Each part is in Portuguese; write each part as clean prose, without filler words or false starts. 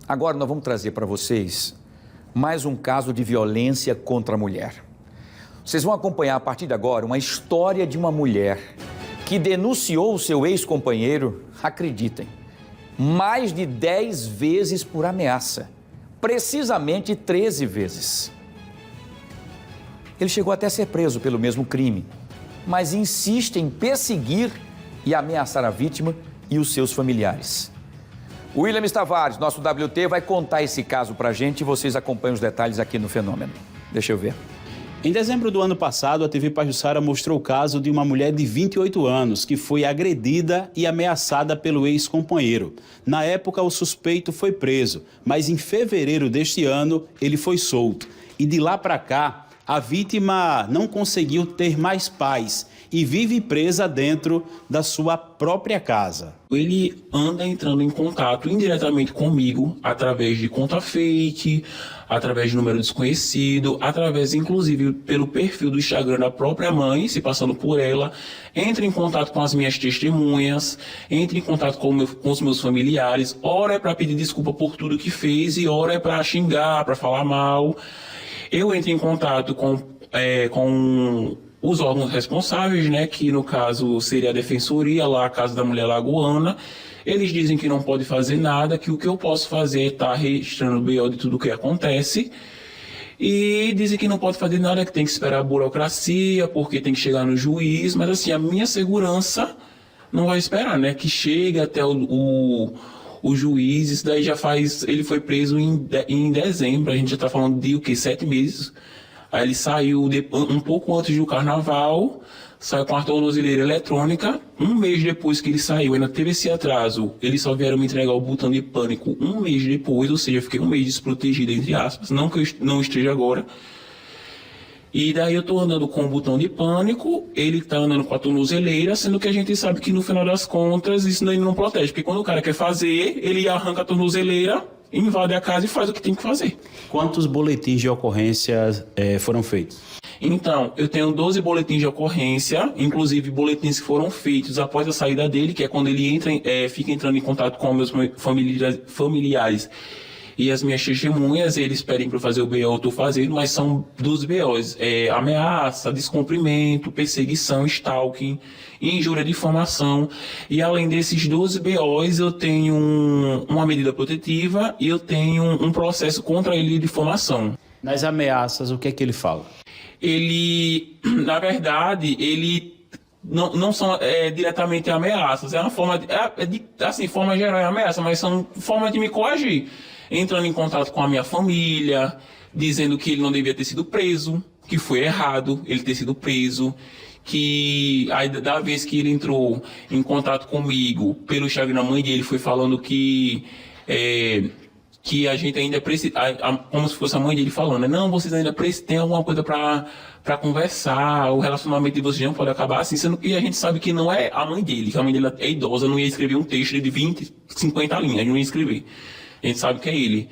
Agora nós vamos trazer para vocês mais um caso de violência contra a mulher. Vocês vão acompanhar a partir de agora uma história de uma mulher que denunciou o seu ex-companheiro, acreditem, mais de 10 vezes por ameaça, precisamente 13 vezes. Ele chegou até a ser preso pelo mesmo crime, mas insiste em perseguir e ameaçar a vítima e os seus familiares. O William Tavares, nosso WT, vai contar esse caso pra gente e vocês acompanham os detalhes aqui no Fenômeno. Deixa eu ver. Em dezembro do ano passado, a TV Pajuçara mostrou o caso de uma mulher de 28 anos que foi agredida e ameaçada pelo ex-companheiro. Na época, o suspeito foi preso, mas em fevereiro deste ano, ele foi solto. E de lá para cá, a vítima não conseguiu ter mais paz e vive presa dentro da sua própria casa. Ele anda entrando em contato indiretamente comigo através de conta fake, através de número desconhecido, através inclusive pelo perfil do Instagram da própria mãe, se passando por ela, entra em contato com as minhas testemunhas, entra em contato com os meus familiares, ora é para pedir desculpa por tudo que fez e ora é para xingar, para falar mal. Eu entro em contato com os órgãos responsáveis, né, que no caso seria a Defensoria, lá a Casa da Mulher Lagoana. Eles dizem que não pode fazer nada, que o que eu posso fazer é estar registrando o BO de tudo o que acontece. E dizem que não pode fazer nada, que tem que esperar a burocracia, porque tem que chegar no juiz. Mas assim, a minha segurança não vai esperar, né, que chegue até o juiz. Isso daí já faz... Ele foi preso em dezembro, a gente já está falando de o quê? 7 meses. Aí ele saiu um pouco antes do carnaval, saiu com a tornozeleira eletrônica. Um mês depois que ele saiu, ainda teve esse atraso, eles só vieram me entregar o botão de pânico um mês depois, ou seja, eu fiquei um mês desprotegido, entre aspas, não que eu não esteja agora. E daí eu tô andando com o botão de pânico, ele tá andando com a tornozeleira, sendo que a gente sabe que no final das contas isso daí não protege, porque quando o cara quer fazer, ele arranca a tornozeleira, invade a casa e faz o que tem que fazer. Quantos boletins de ocorrência foram feitos? Então, eu tenho 12 boletins de ocorrência, inclusive boletins que foram feitos após a saída dele, que é quando ele fica entrando em contato com meus familiares e as minhas testemunhas. Eles pedem para eu fazer o BO, eu estou fazendo, mas são dos BOs, ameaça, descumprimento, perseguição, stalking, injúria, difamação. E além desses 12 BOs, eu tenho uma medida protetiva e eu tenho um processo contra ele de difamação. Nas ameaças, o que é que ele fala? Ele, na verdade, não são diretamente ameaças, é uma forma assim, forma geral é ameaça, mas são formas de me coagir. Entrando em contato com a minha família, dizendo que ele não devia ter sido preso, que foi errado ele ter sido preso, que aí, da vez que ele entrou em contato comigo pelo Instagram da mãe dele, foi falando que a gente ainda precisa, como se fosse a mãe dele falando, né? Não, vocês ainda tem alguma coisa para conversar, o relacionamento de vocês não pode acabar assim, sendo que a gente sabe que não é a mãe dele, que a mãe dele é idosa, não ia escrever um texto de 20, 50 linhas, não ia escrever. A gente sabe que é ele.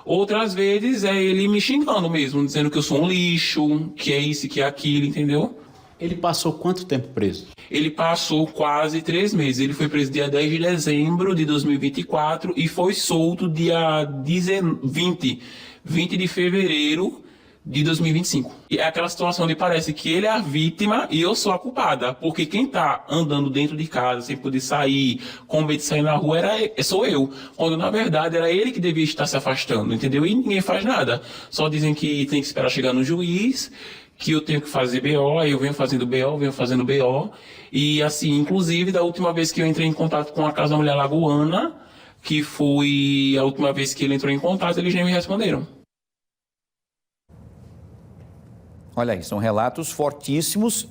Outras vezes é ele me xingando mesmo, dizendo que eu sou um lixo, que é isso, que é aquilo, entendeu? Ele passou quanto tempo preso? Ele passou quase 3 meses. Ele foi preso dia 10 de dezembro de 2024 e foi solto dia 20 de fevereiro de 2025. E é aquela situação onde parece que ele é a vítima e eu sou a culpada, porque quem tá andando dentro de casa sem poder sair, com medo de sair na rua, sou eu, quando na verdade era ele que devia estar se afastando, entendeu? E ninguém faz nada, só dizem que tem que esperar chegar no juiz, que eu tenho que fazer BO, aí eu venho fazendo BO, e assim, inclusive da última vez que eu entrei em contato com a Casa da Mulher Lagoana, que foi a última vez que ele entrou em contato, eles nem me responderam. Olha aí, são relatos fortíssimos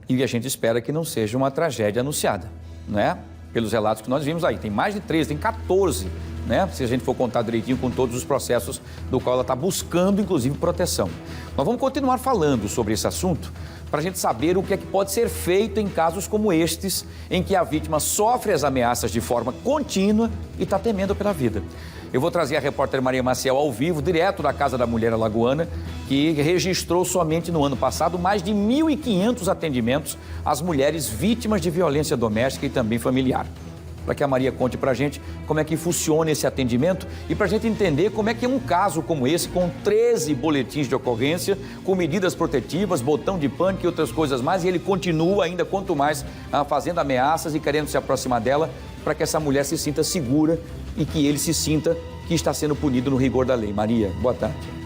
e a gente espera que não seja uma tragédia anunciada, né? Pelos relatos que nós vimos aí, tem mais de 13, tem 14, né? Se a gente for contar direitinho com todos os processos do qual ela está buscando, inclusive, proteção. Nós vamos continuar falando sobre esse assunto para a gente saber o que é que pode ser feito em casos como estes, em que a vítima sofre as ameaças de forma contínua e está temendo pela vida. Eu vou trazer a repórter Maria Maciel ao vivo, direto da Casa da Mulher Alagoana, que registrou somente no ano passado mais de 1.500 atendimentos às mulheres vítimas de violência doméstica e também familiar. para que a Maria conte para a gente como é que funciona esse atendimento e para a gente entender como é que é um caso como esse, com 13 boletins de ocorrência, com medidas protetivas, botão de pânico e outras coisas mais, e ele continua ainda, quanto mais, fazendo ameaças e querendo se aproximar dela, para que essa mulher se sinta segura e que ele se sinta que está sendo punido no rigor da lei. Maria, boa tarde.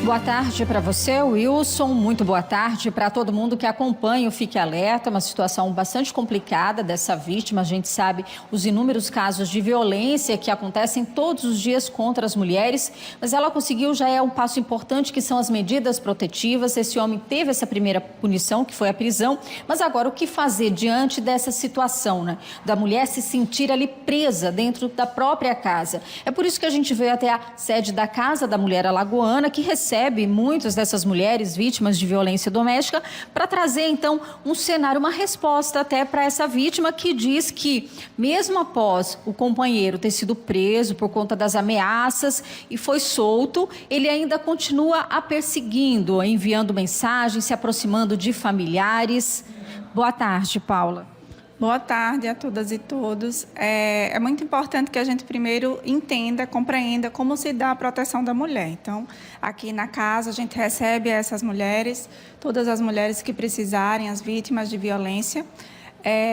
Boa tarde para você, Wilson. Muito boa tarde para todo mundo que acompanha o Fique Alerta. Uma situação bastante complicada dessa vítima. A gente sabe os inúmeros casos de violência que acontecem todos os dias contra as mulheres, mas ela conseguiu, já é um passo importante, que são as medidas protetivas. Esse homem teve essa primeira punição, que foi a prisão, mas agora o que fazer diante dessa situação, né? Da mulher se sentir ali presa dentro da própria casa. É por isso que a gente veio até a sede da Casa da Mulher Alagoana, que recebe muitas dessas mulheres vítimas de violência doméstica, para trazer então um cenário, uma resposta até para essa vítima, que diz que mesmo após o companheiro ter sido preso por conta das ameaças e foi solto, ele ainda continua a perseguindo, enviando mensagens, se aproximando de familiares. Boa tarde, Paula. Boa tarde a todas e todos. É muito importante que a gente primeiro entenda, compreenda como se dá a proteção da mulher. Então, aqui na casa a gente recebe essas mulheres, todas as mulheres que precisarem, as vítimas de violência.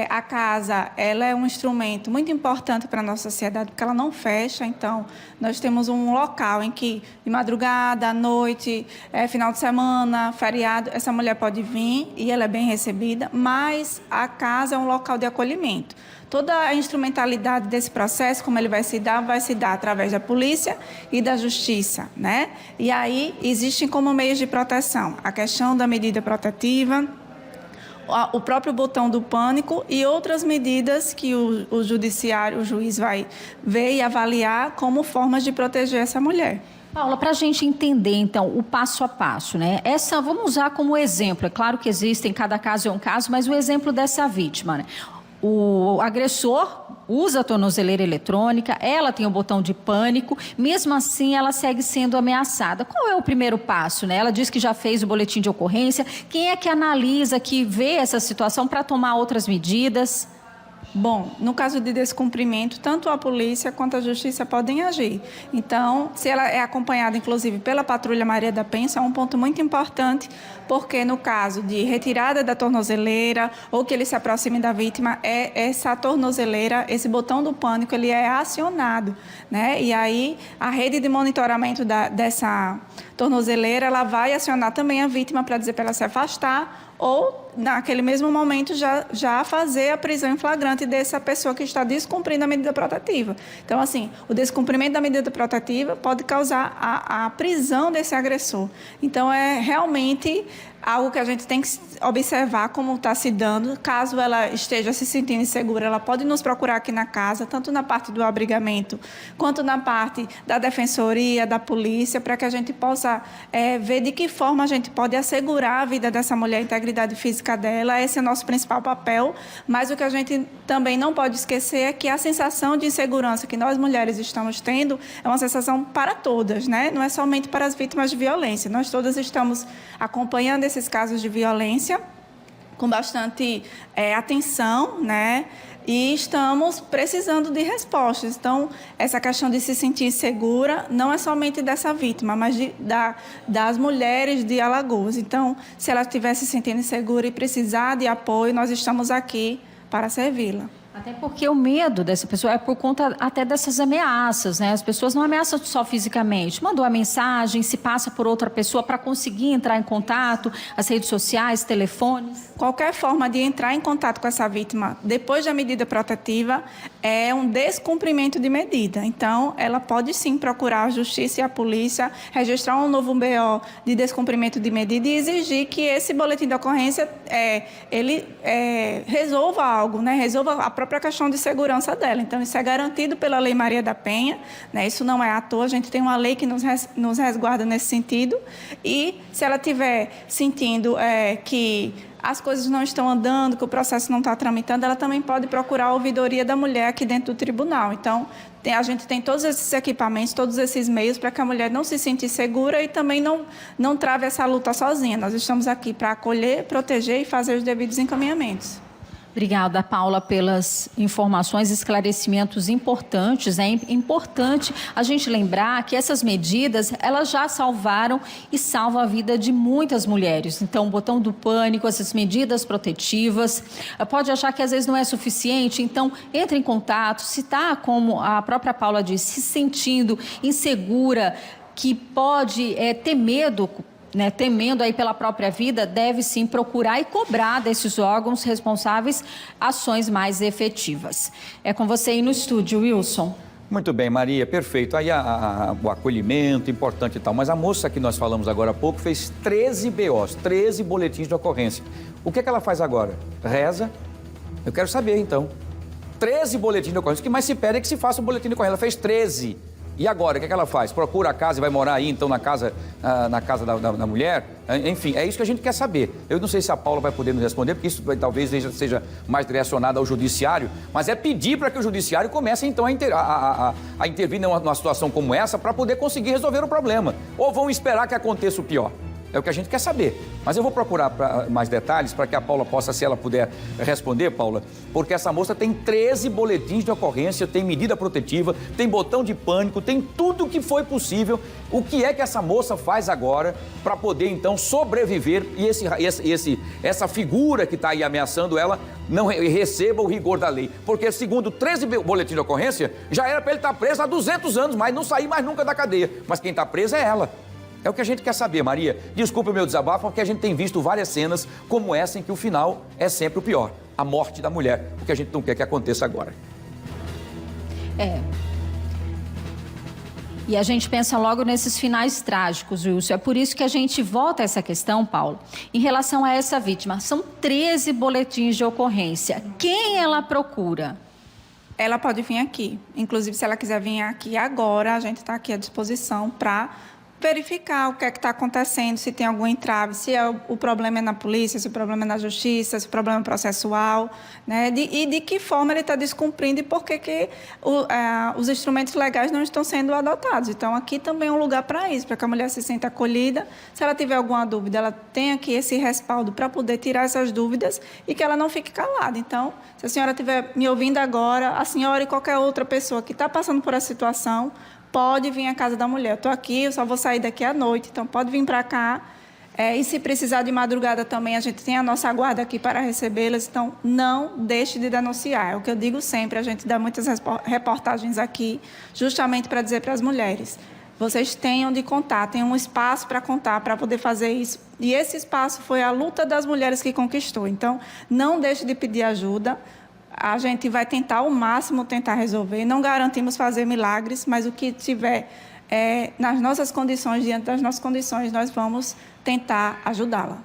A casa, ela é um instrumento muito importante para a nossa sociedade, porque ela não fecha. Então, nós temos um local em que, de madrugada, à noite, final de semana, feriado, essa mulher pode vir e ela é bem recebida, mas a casa é um local de acolhimento. Toda a instrumentalidade desse processo, como ele vai se dar através da polícia e da justiça, né? E aí, existem como meios de proteção a questão da medida protetiva, o próprio botão do pânico e outras medidas que o judiciário, o juiz vai ver e avaliar como formas de proteger essa mulher. Paula, para a gente entender, então, o passo a passo, né? Vamos usar como exemplo, é claro que existem, cada caso é um caso, mas o exemplo dessa vítima, né? O agressor usa a tornozeleira eletrônica, ela tem o botão de pânico, mesmo assim ela segue sendo ameaçada. Qual é o primeiro passo, né? Ela diz que já fez o boletim de ocorrência. Quem é que analisa, que vê essa situação para tomar outras medidas? Bom, no caso de descumprimento, tanto a polícia quanto a justiça podem agir. Então, se ela é acompanhada, inclusive, pela Patrulha Maria da Penha, é um ponto muito importante, porque no caso de retirada da tornozeleira ou que ele se aproxime da vítima, essa tornozeleira, esse botão do pânico, ele é acionado, né? E aí, a rede de monitoramento dessa tornozeleira, ela vai acionar também a vítima para dizer para ela se afastar, ou, naquele mesmo momento, já fazer a prisão em flagrante dessa pessoa que está descumprindo a medida protetiva. Então, assim, o descumprimento da medida protetiva pode causar a prisão desse agressor. Então, é realmente algo que a gente tem que observar como está se dando. Caso ela esteja se sentindo insegura, ela pode nos procurar aqui na casa, tanto na parte do abrigamento, quanto na parte da defensoria, da polícia, para que a gente possa ver de que forma a gente pode assegurar a vida dessa mulher, a integridade física dela. Esse é o nosso principal papel, mas o que a gente também não pode esquecer é que a sensação de insegurança que nós mulheres estamos tendo é uma sensação para todas, né? Não é somente para as vítimas de violência. Nós todas estamos acompanhando esses casos de violência com bastante atenção, né? E estamos precisando de respostas. Então, essa questão de se sentir segura não é somente dessa vítima, mas das mulheres de Alagoas. Então, se ela estiver se sentindo insegura e precisar de apoio, nós estamos aqui para servi-la. Até porque o medo dessa pessoa é por conta até dessas ameaças, né? As pessoas não ameaçam só fisicamente. Mandou a mensagem, se passa por outra pessoa para conseguir entrar em contato, as redes sociais, telefones. Qualquer forma de entrar em contato com essa vítima depois da medida protetiva é um descumprimento de medida. Então, ela pode sim procurar a justiça e a polícia, registrar um novo BO de descumprimento de medida e exigir que esse boletim de ocorrência resolva algo, né? Resolva a própria questão de segurança dela. Então, isso é garantido pela Lei Maria da Penha, né? Isso não é à toa, a gente tem uma lei que nos resguarda nesse sentido. E se ela estiver sentindo que as coisas não estão andando, que o processo não está tramitando, ela também pode procurar a ouvidoria da mulher aqui dentro do tribunal. Então, a gente tem todos esses equipamentos, todos esses meios para que a mulher não se sinta insegura e também não trave essa luta sozinha. Nós estamos aqui para acolher, proteger e fazer os devidos encaminhamentos. Obrigada, Paula, pelas informações e esclarecimentos importantes. É importante a gente lembrar que essas medidas, elas já salvaram e salvam a vida de muitas mulheres. Então, o botão do pânico, essas medidas protetivas, pode achar que às vezes não é suficiente, então entre em contato. Se está, como a própria Paula disse, se sentindo insegura, que pode ter medo, temendo aí pela própria vida, deve sim procurar e cobrar desses órgãos responsáveis ações mais efetivas. É com você aí no estúdio, Wilson. Muito bem, Maria, perfeito. Aí o acolhimento, importante e tal. Mas a moça que nós falamos agora há pouco fez 13 BOs, 13 boletins de ocorrência. O que ela faz agora? Reza? Eu quero saber, então. 13 boletins de ocorrência. O que mais se pede é que se faça o boletim de ocorrência. Ela fez 13. E agora, o que ela faz? Procura a casa e vai morar aí, então, na casa da mulher? Enfim, é isso que a gente quer saber. Eu não sei se a Paula vai poder nos responder, porque isso talvez seja mais direcionado ao judiciário, mas é pedir para que o judiciário comece, então, a intervir numa situação como essa para poder conseguir resolver o problema. Ou vão esperar que aconteça o pior? É o que a gente quer saber. Mas eu vou procurar mais detalhes para que a Paula possa, se ela puder responder, Paula, porque essa moça tem 13 boletins de ocorrência, tem medida protetiva, tem botão de pânico, tem tudo o que foi possível. O que é que essa moça faz agora para poder, então, sobreviver e essa figura que está aí ameaçando ela não receba o rigor da lei? Porque, segundo 13 boletins de ocorrência, já era para ele estar preso há 200 anos, mas não sair mais nunca da cadeia. Mas quem está preso é ela. É o que a gente quer saber, Maria. Desculpe o meu desabafo, porque a gente tem visto várias cenas como essa em que o final é sempre o pior. A morte da mulher, o que a gente não quer que aconteça agora. E a gente pensa logo nesses finais trágicos, Wilson. É por isso que a gente volta a essa questão, Paulo, em relação a essa vítima. São 13 boletins de ocorrência. Quem ela procura? Ela pode vir aqui. Inclusive, se ela quiser vir aqui agora, a gente está aqui à disposição para verificar o que é que está acontecendo, se tem algum entrave, se o problema é na polícia, se o problema é na justiça, se o problema é processual, né? E de que forma ele está descumprindo e por que os instrumentos legais não estão sendo adotados. Então, aqui também é um lugar para isso, para que a mulher se sinta acolhida. Se ela tiver alguma dúvida, ela tem aqui esse respaldo para poder tirar essas dúvidas e que ela não fique calada. Então, se a senhora estiver me ouvindo agora, a senhora e qualquer outra pessoa que está passando por essa situação, pode vir à casa da mulher. Eu estou aqui, eu só vou sair daqui à noite, então pode vir para cá. E se precisar de madrugada também, a gente tem a nossa guarda aqui para recebê-las. Então, não deixe de denunciar. É o que eu digo sempre, a gente dá muitas reportagens aqui, justamente para dizer para as mulheres: vocês tenham de contar, tenham um espaço para contar, para poder fazer isso. E esse espaço foi a luta das mulheres que conquistou. Então, não deixe de pedir ajuda. A gente vai tentar ao máximo resolver. Não garantimos fazer milagres, mas o que tiver nas nossas condições, diante das nossas condições, nós vamos tentar ajudá-la.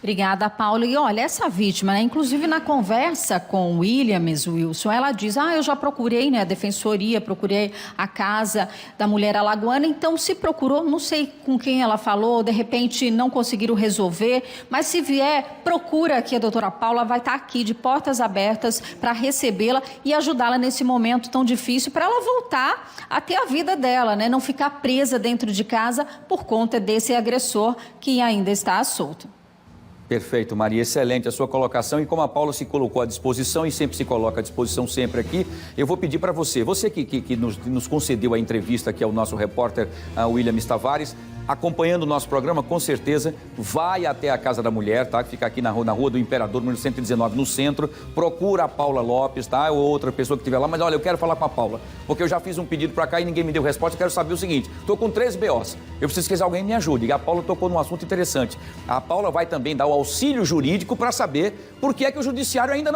Obrigada, Paula. E olha, essa vítima, inclusive na conversa com Williams, Wilson, ela diz: eu já procurei, a defensoria, procurei a casa da mulher alagoana. Então, se procurou, não sei com quem ela falou, de repente não conseguiram resolver, mas se vier, procura aqui a doutora Paula, vai estar aqui de portas abertas para recebê-la e ajudá-la nesse momento tão difícil, para ela voltar a ter a vida dela, não ficar presa dentro de casa por conta desse agressor que ainda está solto. Perfeito, Maria, excelente a sua colocação. E como a Paula se colocou à disposição e sempre se coloca à disposição sempre aqui, eu vou pedir para você que nos concedeu a entrevista aqui ao nosso repórter Williams Tavares, acompanhando o nosso programa, com certeza vai até a Casa da Mulher, tá? Que fica aqui na Rua do Imperador, número 119, no centro. Procura a Paula Lopes, tá? Ou outra pessoa que estiver lá. Mas olha, eu quero falar com a Paula, porque eu já fiz um pedido para cá e ninguém me deu resposta. Eu quero saber o seguinte: estou com 13 BOs. Eu preciso que alguém me ajude. E a Paula tocou num assunto interessante. A Paula vai também dar o auxílio jurídico para saber por que é que o judiciário ainda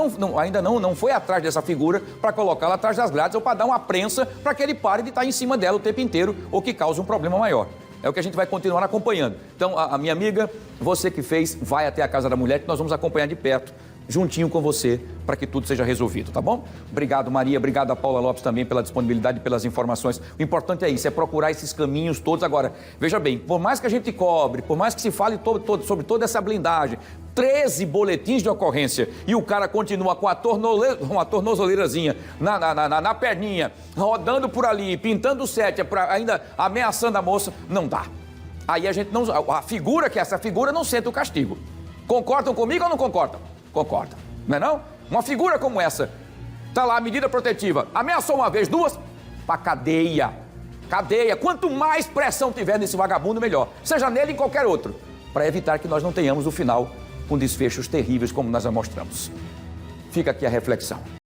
não foi atrás dessa figura para colocá-la atrás das grades ou para dar uma prensa para que ele pare de estar em cima dela o tempo inteiro ou que cause um problema maior. É o que a gente vai continuar acompanhando. Então, a minha amiga, você que fez, vai até a Casa da Mulher, que nós vamos acompanhar de perto, juntinho com você, para que tudo seja resolvido, tá bom? Obrigado, Maria. Obrigado a Paula Lopes também pela disponibilidade e pelas informações. O importante é isso, é procurar esses caminhos todos. Agora, veja bem, por mais que a gente cobre, por mais que se fale sobre toda essa blindagem, 13 boletins de ocorrência e o cara continua com uma tornozeleirazinha na perninha, rodando por ali, pintando sete, ainda ameaçando a moça, não dá. Aí a gente não... A figura que é essa figura não sente o castigo. Concordam comigo ou não concordam? Concordam, não é não? Uma figura como essa, tá lá a medida protetiva, ameaçou uma vez, duas, pra cadeia. Cadeia. Quanto mais pressão tiver nesse vagabundo, melhor. Seja nele ou em qualquer outro. Para evitar que nós não tenhamos o final com desfechos terríveis como nós já mostramos. Fica aqui a reflexão.